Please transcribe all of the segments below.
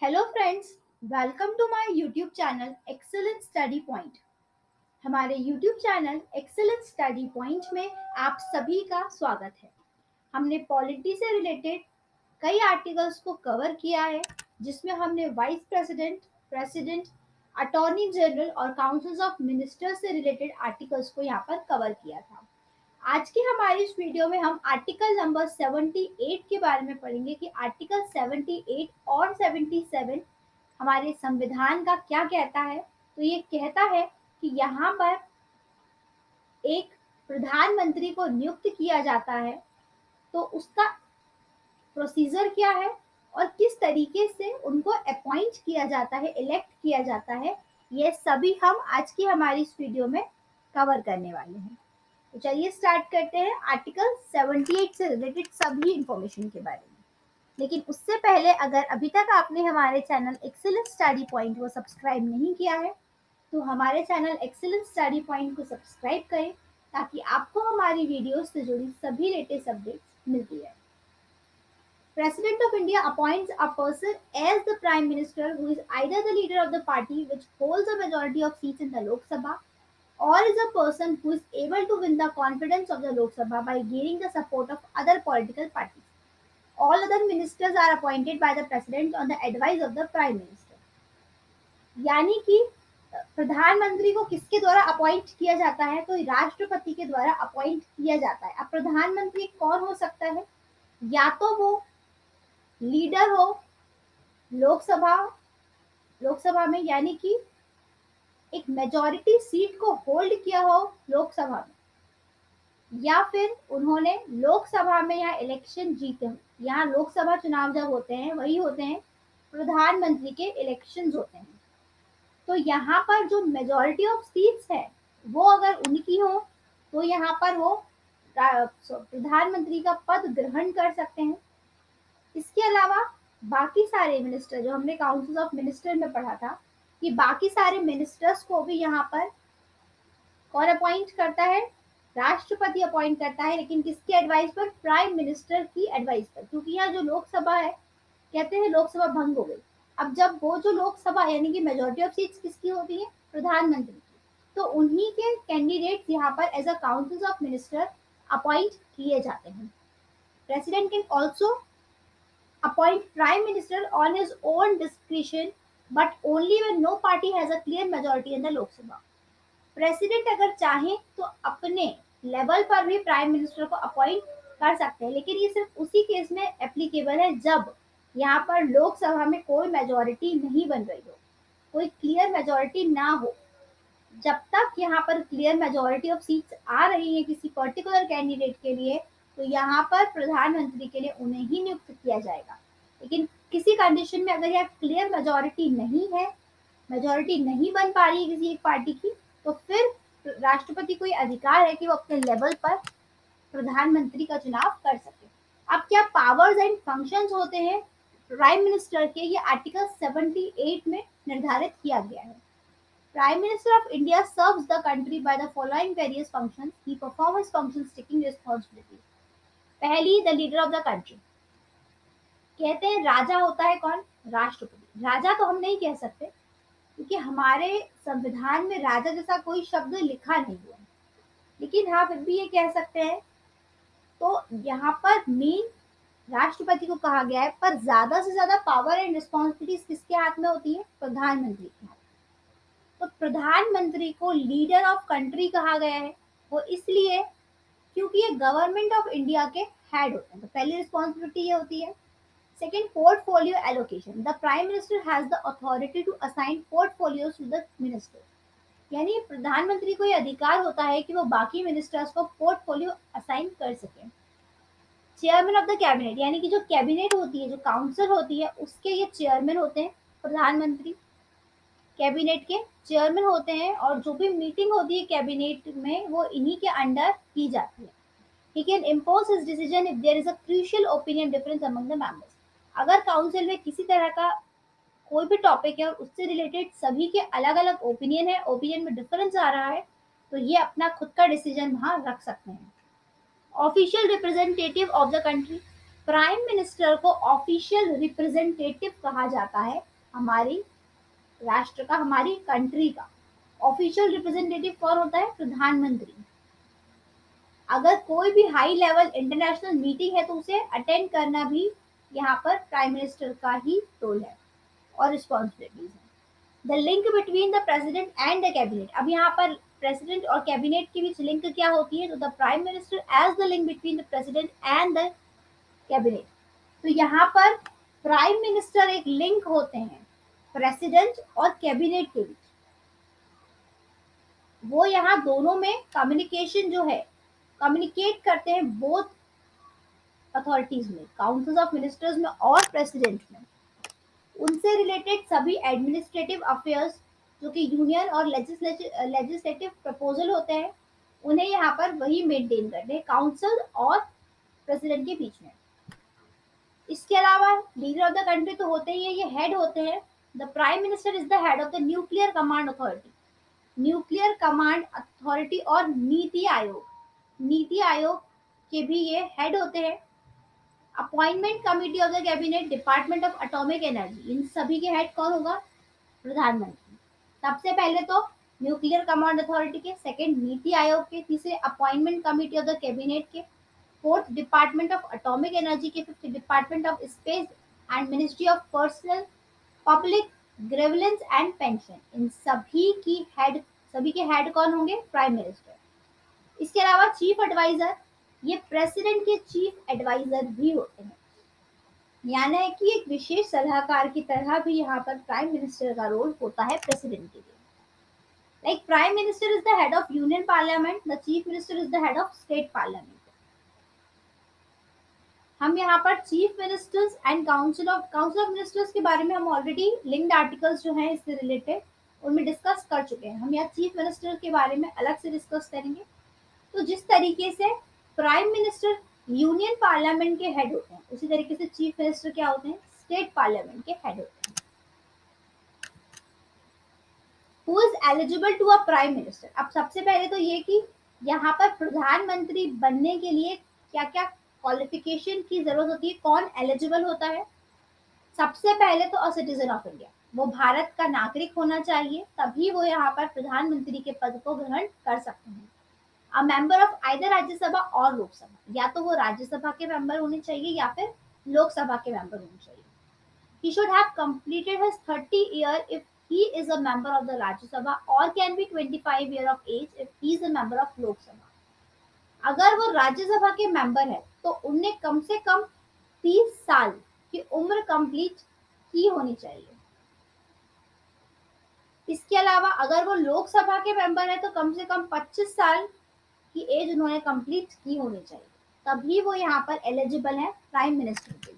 Hello friends, welcome to my YouTube channel excellent study point. हमारे YouTube channel excellent study point में आप सभी का स्वागत है। हमने पॉलिटी से रिलेटेड कई आर्टिकल्स को कवर किया है, जिसमें हमने vice president, president, attorney general और काउंसिल्स ऑफ मिनिस्टर्स से रिलेटेड आर्टिकल्स को यहाँ पर कवर किया था। आज की हमारी इस वीडियो में हम आर्टिकल नंबर 78 के बारे में पढ़ेंगे कि आर्टिकल 78 और 77 हमारे संविधान का क्या कहता है। तो ये कहता है कि यहाँ पर एक प्रधानमंत्री को नियुक्त किया जाता है, तो उसका प्रोसीजर क्या है और किस तरीके से उनको अपॉइंट किया जाता है, इलेक्ट किया जाता है, ये सभी हम आज की हमारी इस वीडियो में कवर करने वाले हैं। तो चलिए स्टार्ट करते हैं आर्टिकल 78 से रिलेटेड सभी इंफॉर्मेशन के बारे में। लेकिन उससे पहले अगर अभी तक आपने हमारे चैनल एक्सेलेंट स्टडी पॉइंट को सब्सक्राइब नहीं किया है, तो हमारे चैनल एक्सेलेंट स्टडी पॉइंट को सब्सक्राइब करें ताकि आपको हमारी वीडियोस से जुड़ी सभी लेटेस्ट अपडेट्स मिलती रहे। President of India appoints a person as the Prime Minister who is either the leader of the party which holds a majority of seats in the Lok Sabha or is a person who is able to win the confidence of the Lok Sabha by gaining the support of other political parties. All other ministers are appointed by the President on the advice of the Prime Minister. यानी कि प्रधानमंत्री को किसके द्वारा appoint किया जाता है, तो राष्ट्रपति के द्वारा अपॉइंट किया जाता है। अब प्रधानमंत्री कौन हो सकता है? या तो वो लीडर हो लोकसभा लोकसभा में, यानी कि एक मेजॉरिटी सीट को होल्ड किया हो लोकसभा में, या फिर उन्होंने लोकसभा में यहाँ इलेक्शन जीते हो। यहाँ लोकसभा चुनाव जब होते हैं वही होते हैं प्रधानमंत्री के इलेक्शंस होते हैं। तो यहाँ पर जो मेजॉरिटी ऑफ सीट्स है वो अगर उनकी हो तो यहाँ पर वो प्रधानमंत्री का पद ग्रहण कर सकते हैं। इसके अलावा बाकी सारे मिनिस्टर, जो हमने काउंसिल ऑफ मिनिस्टर में पढ़ा था, कि बाकी सारे मिनिस्टर्स को भी यहाँ पर कौन अपॉइंट करता है? राष्ट्रपति अपॉइंट करता है, लेकिन किसकी एडवाइस पर? प्राइम मिनिस्टर की एडवाइस पर। क्योंकि यहाँ जो लोकसभा है, कहते हैं लोकसभा भंग हो गई। अब जब वो जो लोकसभा यानी कि मेजॉरिटी ऑफ सीट्स किसकी होती है? प्रधानमंत्री की। तो उन्हीं के कैंडिडेट्स यहाँ पर as a council of minister appoint किए जाते हैं। President can also appoint prime minister on his own discretion but only when no party has a clear majority in the Lok Sabha. President अगर चाहे तो अपने level पर भी prime minister को अपॉइंट कर सकते हैं, लेकिन ये सिर्फ उसी केस में एप्लीकेबल है जब यहाँ पर लोकसभा में कोई मेजोरिटी नहीं बन रही हो, कोई क्लियर मेजोरिटी ना हो। जब तक यहाँ पर क्लियर मेजोरिटी ऑफ सीट्स आ रही है किसी पर्टिकुलर कैंडिडेट के लिए, तो यहाँ पर प्रधानमंत्री के लिए उन्हें ही नियुक्त किया जाएगा। लेकिन किसी कंडीशन में अगर यहाँ क्लियर मेजोरिटी नहीं है, मेजोरिटी नहीं बन पा रही है किसी एक पार्टी की, तो फिर राष्ट्रपति को ये अधिकार है कि वो अपने लेवल पर प्रधानमंत्री का चुनाव कर सके। अब क्या पावर्स एंड फंक्शंस होते हैं प्राइम मिनिस्टर के, ये आर्टिकल 78 में निर्धारित किया गया है। Prime Minister of India serves the country by the following various functions. He performs his functions taking responsibilities. पहली, the leader of the country. कहते हैं राजा होता है कौन? राष्ट्रपति। राजा तो हम नहीं कह सकते क्योंकि हमारे संविधान में राजा जैसा कोई शब्द लिखा नहीं हुआ, लेकिन हाँ फिर भी ये कह सकते हैं। तो यहाँ पर मेन राष्ट्रपति को कहा गया है, पर ज्यादा से ज्यादा पावर एंड रिस्पॉन्सिबिलिटीज किसके हाथ में होती है? प्रधानमंत्री के हाथ। तो प्रधानमंत्री को लीडर ऑफ कंट्री कहा गया है, वो इसलिए क्योंकि ये गवर्नमेंट ऑफ इंडिया के हेड होते हैं। तो पहली रिस्पॉन्सिबिलिटी ये होती है। Second, portfolio allocation. The prime minister has the authority to assign portfolios to the minister. यानी प्रधानमंत्री को ये अधिकार होता है कि वो बाकी मिनिस्टर्स को पोर्टफोलियो असाइन कर सके। चेयरमैन ऑफ द कैबिनेट, यानी कि जो कैबिनेट होती है, जो काउंसिल होती है, उसके ये चेयरमैन होते हैं। प्रधानमंत्री कैबिनेट के चेयरमैन होते हैं और जो भी मीटिंग होती है कैबिनेट में वो इन्हीं के अंडर की जाती है। He can impose his decision if there is a crucial opinion difference among the members. अगर काउंसिल में किसी तरह का कोई भी टॉपिक है और उससे रिलेटेड सभी के अलग अलग ओपिनियन है, ओपिनियन में डिफरेंस आ रहा है, तो ये अपना खुद का डिसीजन वहां रख सकते हैं। Official representative of the country. Prime minister को ऑफिशियल रिप्रेजेंटेटिव कहा जाता है, हमारी राष्ट्र का, हमारी कंट्री का ऑफिशियल रिप्रेजेंटेटिव कौन होता है? प्रधानमंत्री। अगर कोई भी हाई लेवल इंटरनेशनल मीटिंग है तो उसे अटेंड करना भी यहाँ पर प्राइम मिनिस्टर का ही रोल है और रिस्पॉन्सिबिलिटीज है। The link between the president and the cabinet, अब यहाँ पर प्रेसिडेंट और कैबिनेट के बीच लिंक क्या होती है? तो the prime minister as the link between the president and the cabinet. तो यहाँ पर प्राइम मिनिस्टर एक लिंक होते हैं प्रेसिडेंट और कैबिनेट के बीच। वो यहाँ दोनों में कम्युनिकेशन जो है, कम्युनिकेट करते हैं बोथ अथॉरिटीज में, काउंसिल ऑफ मिनिस्टर्स में और प्रेसिडेंट में। उनसे रिलेटेड सभी एडमिनिस्ट्रेटिव अफेयर्स जो कि यूनियन और लेजिस्लेटिव प्रपोजल होते हैं, उन्हें यहाँ पर वही मेंटेन करते हैं काउंसिल और प्रेसिडेंट के बीच में। इसके अलावा लीडर ऑफ द कंट्री तो होते ही है, ये हेड होते हैं। The prime minister is the head of the nuclear command authority, nuclear command authority और नीति आयोग, नीति आयोग के भी ये हेड होते हैं। Appointment committee of the cabinet, department of atomic energy, इन सभी के हेड कौन होगा? प्रधानमंत्री। सबसे पहले तो न्यूक्लियर कमांड अथॉरिटी के, सेकंड नीति आयोग के, तीसरे appointment committee of the cabinet के, fourth department of atomic energy के, fifth department of space and ministry of personnel public grievances and pension. इन सभी की हेड, सभी के हेड कौन होंगे? Prime minister. इसके अलावा चीफ एडवाइजर, ये प्रेसिडेंट के चीफ एडवाइजर भी होते हैं, यानी कि एक विशेष सलाहकार की तरह भी यहाँ पर प्राइम मिनिस्टर का रोल होता है प्रेसिडेंट के लिए। Like prime minister is the head of union parliament, the chief minister is the head of state parliament. हम यहाँ पर chief ministers and council of ministers के बारे में हम ऑलरेडी लिंक्ड आर्टिकल्स जो हैं इससे रिलेटेड उनमें डिस्कस कर चुके हैं। हम यहाँ चीफ मिनिस्टर के बारे में अलग से डिस्कस करेंगे। तो जिस तरीके से प्राइम मिनिस्टर यूनियन पार्लियामेंट के हेड होते हैं, उसी तरीके से चीफ मिनिस्टर क्या होते हैं? स्टेट पार्लियामेंट के हेड होते हैं। Who is eligible to a prime minister? अब सबसे पहले तो ये कि यहाँ पर प्रधानमंत्री बनने के लिए क्या क्या क्वालिफिकेशन की जरूरत होती है, कौन एलिजिबल होता है? सबसे पहले तो अ सिटीजन ऑफ इंडिया, वो भारत का नागरिक होना चाहिए, तभी वो यहाँ पर प्रधानमंत्री के पद को ग्रहण कर सकते हैं। अ मेंबर ऑफ आइदर राज्यसभा और लोकसभा, या तो वो राज्यसभा के मेंबर होने चाहिए या फिर लोकसभा के मेंबर होने चाहिए। He should have completed his 30 year if he is a member of the Rajya Sabha or can be 25 year of age if he is a member of Lok Sabha. अगर वो राज्यसभा के मेंबर है तो उनने कम से कम 30 साल की उम्र कंप्लीट की होनी चाहिए। इसके अलावा अगर वो लोकसभा के मेंबर है तो कम से कम 25 साल की एज उन्होंने कंप्लीट की होनी चाहिए, तभी वो यहाँ पर एलिजिबल है प्राइम मिनिस्टर के लिए।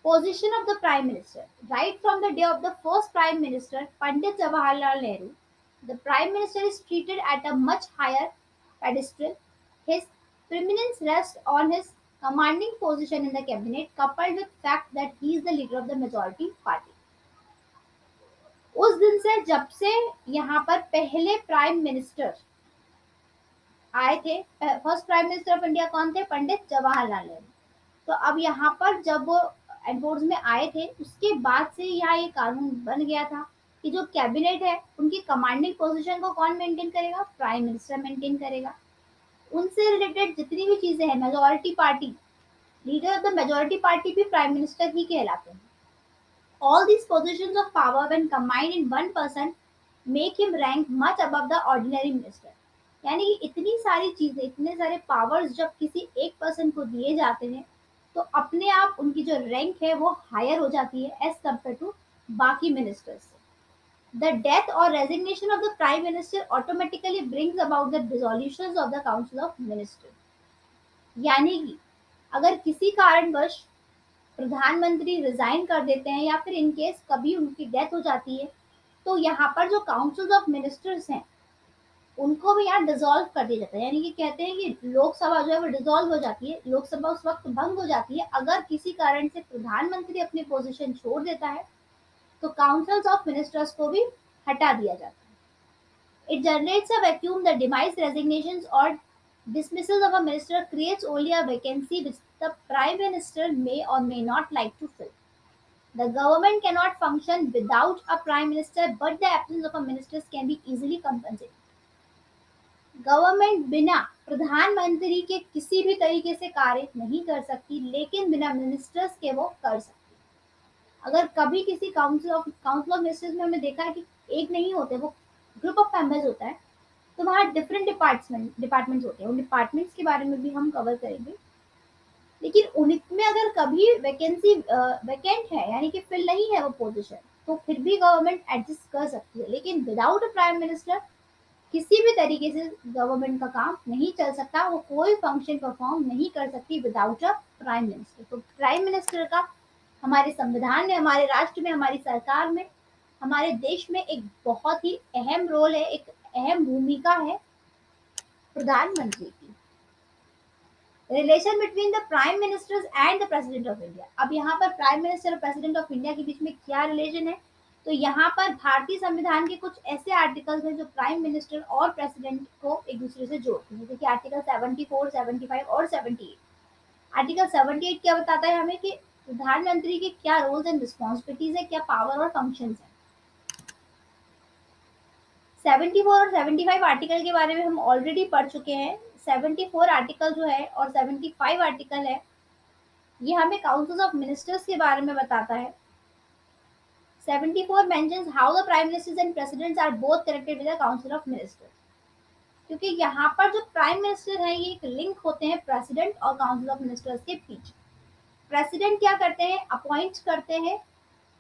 Position of the Prime Minister. Right from the day of the first Prime Minister, Pandit Jawaharlal Nehru, the Prime Minister is treated at a much higher pedestal. His preeminence rests on his commanding position in the cabinet, coupled with fact that he is the leader of the majority party. उस दिन से जब से यहाँ पर पहले prime minister आए थे, first prime minister of India कौन थे? पंडित जवाहरलाल नेहरू। तो अब यहाँ पर जब वो एनफोर्स में आए थे, उसके बाद से यहाँ ये कानून बन गया था कि जो कैबिनेट है उनकी कमांडिंग पोजीशन को कौन मेंटेन करेगा? प्राइम मिनिस्टर मेंटेन करेगा। उनसे रिलेटेड जितनी भी चीजें हैं, majority party, leader of the majority party भी प्राइम मिनिस्टर ही कहलाते हैं। All these positions of power when combined in one person make him rank much above the ordinary minister. यानी कि इतनी सारी चीजें, इतने सारे पावर्स जब किसी एक पर्सन को दिए जाते हैं तो अपने आप उनकी जो रैंक है वो हायर हो जाती है एज कम्पेयर टू बाकी मिनिस्टर्स से। द डेथ और resignation of the prime minister automatically brings about the dissolution of the council of minister. यानी कि अगर किसी कारणवश प्रधानमंत्री रिजाइन कर देते हैं या फिर इन केस कभी उनकी डेथ हो जाती है, तो यहाँ पर जो काउंसिल ऑफ मिनिस्टर्स हैं उनको भी यहाँ डिसॉल्व कर दिया जाता है। यानी कि कहते हैं कि लोकसभा जो है वो डिसॉल्व हो जाती है, लोकसभा उस वक्त भंग हो जाती है अगर किसी कारण से प्रधानमंत्री अपनी पोजीशन छोड़ देता है, तो काउंसिल्स ऑफ मिनिस्टर्स को भी हटा दिया जाता है। It generates a vacuum, the demise, resignations और dismissal of a minister creates only a vacancy which the prime minister may or may not like to fill. The government cannot function without a prime minister, but the absence of a minister can be easily compensated. Government बिना प्रधानमंत्री के किसी भी तरीके से कार्य नहीं कर सकती, लेकिन बिना मिनिस्टर्स के वो कर सकती। अगर कभी किसी काउंसिल ऑफ मिनिस्टर्स में हमने देखा है कि एक नहीं होते, वो ग्रुप ऑफ मेंबर्स होता है, तो वहाँ डिफरेंट डिपार्टमेंट्स होते हैं। उन डिपार्टमेंट्स के बारे में भी हम कवर करेंगे। लेकिन उनमें अगर कभी वैकेंसी वैकेंट है, यानी कि फिल नहीं है वो पोजीशन, तो फिर भी गवर्नमेंट एडजस्ट कर सकती है। लेकिन विदाउट अ प्राइम मिनिस्टर किसी भी तरीके से गवर्नमेंट का काम नहीं चल सकता, वो कोई फंक्शन परफॉर्म नहीं कर सकती विदाउट अ प्राइम मिनिस्टर। तो प्राइम मिनिस्टर का हमारे संविधान में, हमारे राष्ट्र में, हमारी सरकार में, हमारे देश में एक बहुत ही अहम रोल है, एक अहम भूमिका है प्रधानमंत्री की। Relation between the prime ministers and the president of India. अब यहाँ पर प्राइम मिनिस्टर और प्रेसिडेंट ऑफ इंडिया के बीच में क्या रिलेशन है, तो यहाँ पर भारतीय संविधान के कुछ ऐसे आर्टिकल्स हैं जो प्राइम मिनिस्टर और प्रेसिडेंट को एक दूसरे से जोड़ते हैं, जैसे कि आर्टिकल 74, 75 और 78। आर्टिकल 78 क्या बताता है हमें कि प्रधानमंत्री के क्या रोल्स एंड रिस्पॉन्सिबिलिटीज है, क्या पावर और फंक्शंस है। 74 और 75 आर्टिकल के बारे में हम ऑलरेडी पढ़ चुके हैं। 74 आर्टिकल जो है और 75 आर्टिकल है, ये हमें काउंसिल ऑफ मिनिस्टर्स के बारे में बताता है। 74 mentions how the prime ministers and presidents are both connected with the council of ministers। क्योंकि यहाँ पर जो प्राइम मिनिस्टर है, ये एक लिंक होते हैं प्रेसिडेंट और काउंसिल ऑफ मिनिस्टर्स के बीच। प्रेसिडेंट क्या करते हैं, अपॉइंट करते हैं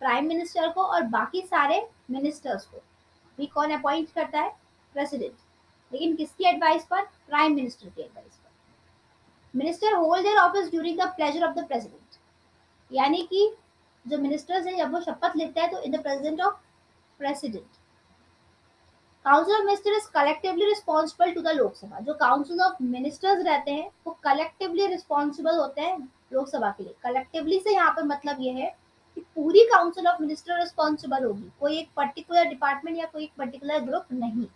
प्राइम मिनिस्टर को और बाकी सारे मिनिस्टर्स को भी कौन अपॉइंट करता है, प्रेसिडेंट। लेकिन किसकी एडवाइस पर, प्राइम मिनिस्टर की एडवाइस पर। Minister hold their office during the pleasure of the president, यानी कि जो मिनिस्टर्स हैं जब वो शपथ लेते हैं तो in the present of president. Council of minister is collectively responsible to the Lok Sabha. जो काउंसिल ऑफ मिनिस्टर्स रहते हैं वो कलेक्टिवली रिस्पॉन्सिबल होते हैं लोकसभा के लिए। कलेक्टिवली से यहाँ पर मतलब ये है कि पूरी काउंसिल ऑफ मिनिस्टर रिस्पॉन्सिबल होगी, कोई एक पर्टिकुलर डिपार्टमेंट या कोई एक पर्टिकुलर ग्रुप नहीं।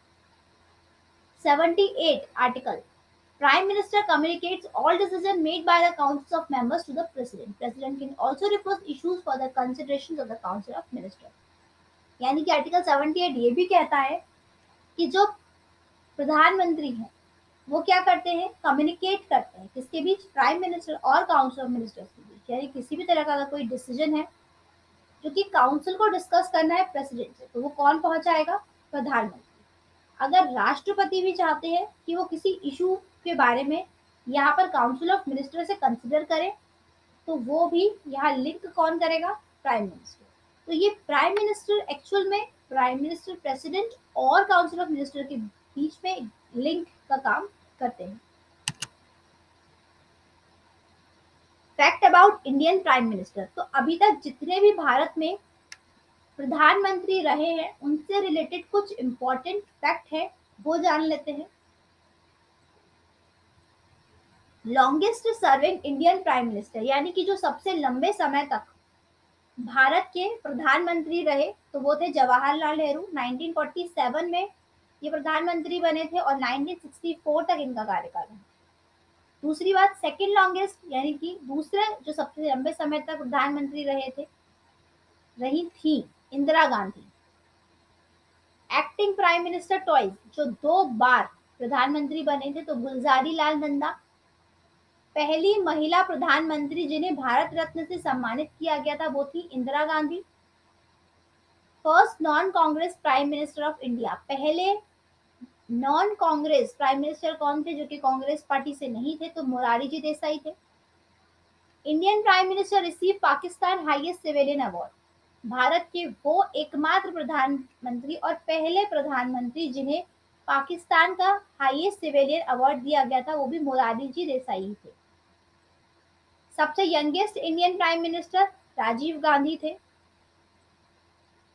78 article, Prime Minister communicates all decisions made by the councils of members to the President. President can also repose issues for the considerations of the Council of Ministers। यानी कि article 78 ये भी कहता है कि जो प्रधानमंत्री हैं वो क्या करते हैं, कम्युनिकेट करते हैं किसके बीच, प्राइम मिनिस्टर और काउंसिल ऑफ मिनिस्टर्स के बीच। यानी किसी भी तरह का अगर कोई डिसीजन है जो कि काउंसिल को डिस्कस करना है प्रेसिडेंट से, तो वो कौन पहुंचाएगा, प्रधानमंत्री। अगर राष्ट्रपति भी चाहते हैं कि वो किसी इशू के बारे में यहाँ पर काउंसिल ऑफ मिनिस्टर से कंसिडर करें, तो वो भी यहाँ लिंक कौन करेगा, प्राइम मिनिस्टर। तो ये प्राइम मिनिस्टर एक्चुअल में प्राइम मिनिस्टर, प्रेसिडेंट और काउंसिल ऑफ मिनिस्टर के बीच में लिंक का काम करते हैं। Fact about Indian prime minister. तो अभी तक जितने भी भारत में प्रधानमंत्री रहे हैं उनसे रिलेटेड कुछ इंपॉर्टेंट फैक्ट है, वो जान लेते हैं। Longest serving Indian prime minister, यानी कि जो सबसे लंबे समय तक भारत के प्रधानमंत्री रहे, तो वो थे जवाहरलाल नेहरू। 1947 में ये प्रधानमंत्री बने थे और 1964 तक इनका कार्यकाल है। दूसरी बात, सेकंड लॉन्गेस्ट यानी कि दूसरे जो सबसे लंबे समय तक प्रधानमंत्री रही थी, Indira Gandhi. Acting prime minister twice, जो 2 बार प्रधानमंत्री बने थे, तो गुलजारी लाल नंदा। पहली महिला प्रधानमंत्री जिन्हें भारत रत्न से सम्मानित किया गया था वो थी Indira Gandhi. First non Congress prime minister of India, पहले नॉन कांग्रेस प्राइम मिनिस्टर कौन थे जो कि कांग्रेस पार्टी से नहीं थे, तो मोरारजी जी देसाई थे। Indian prime minister receive Pakistan highest civilian award, Bharat के वो एकमात्र प्रधानमंत्री और पहले प्रधानमंत्री जिन्हें पाकिस्तान का हाईएस्ट सिविलियन अवार्ड दिया गया था, वो भी मोरारजी जी देसाई थे। सबसे youngest Indian prime minister Rajiv Gandhi थे।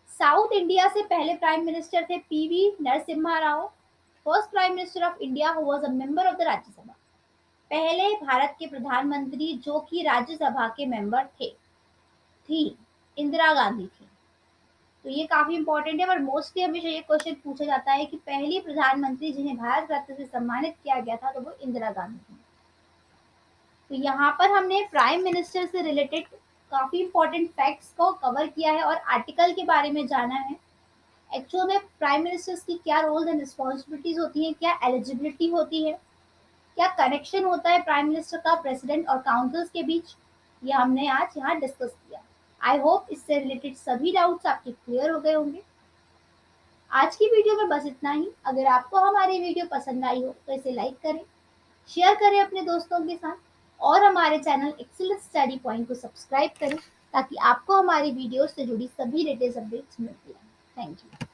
साउथ इंडिया से पहले प्राइम मिनिस्टर थे PV Narasimha Rao. First prime minister of India who was a member of the Rajya Sabha, पहले भारत के प्रधानमंत्री जो कि राज्यसभा के मेंबर थी इंदिरा गांधी थी। तो ये काफी इंपॉर्टेंट है, और मोस्टली हमेशा ये क्वेश्चन पूछा जाता है कि पहली प्रधानमंत्री जिन्हें भारत रत्न से सम्मानित किया गया था, तो वो इंदिरा गांधी थी। तो यहाँ पर हमने प्राइम मिनिस्टर से रिलेटेड काफ़ी इंपॉर्टेंट फैक्ट्स को कवर किया है और आर्टिकल के बारे में जाना है। एक्चुअल में प्राइम मिनिस्टर्स की क्या रोल्स एंड रिस्पॉन्सिबिलिटीज होती हैं, क्या एलिजिबिलिटी होती है, क्या कनेक्शन होता है प्राइम मिनिस्टर का प्रेसिडेंट और काउंसिल्स के बीच, ये हमने आज यहाँ डिस्कस किया। आई होप इससे रिलेटेड सभी डाउट्स आपके क्लियर हो गए होंगे। आज की वीडियो में बस इतना ही। अगर आपको हमारी वीडियो पसंद आई हो तो इसे लाइक करें, शेयर करें अपने दोस्तों के साथ और हमारे चैनल एक्सीलेंस स्टडी पॉइंट को सब्सक्राइब करें ताकि आपको हमारी वीडियो से जुड़ी सभी लेटेस्ट अपडेट्स मिलती रहें। Thank you.